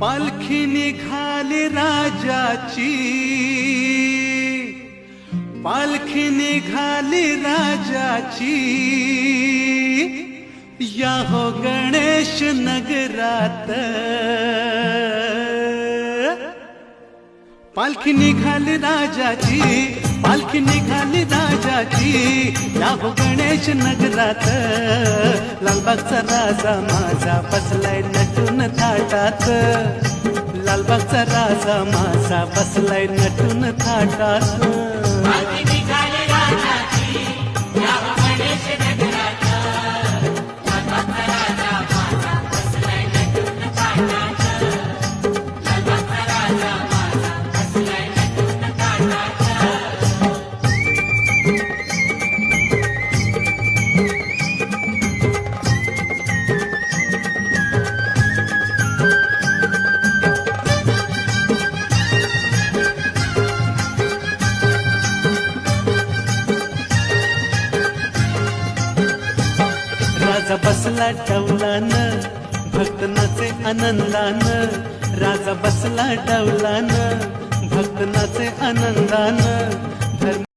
पालखी निघाली राजाची, पालखी निघाली राजाची, या हो गणेश नगरात। पालखी निघाली राजाची, पालखी निघाली राजाची, या हो गणेश नगरात। लालबागचा राजा माझा बसलाय नटून थाटात, लालबागचा राजा माझा बसलाय नटून थाटात। राजा बसला डौलान, भक्त नाचे आनंदान। राजा बसला डौलान, भक्त नाचे आनंदान।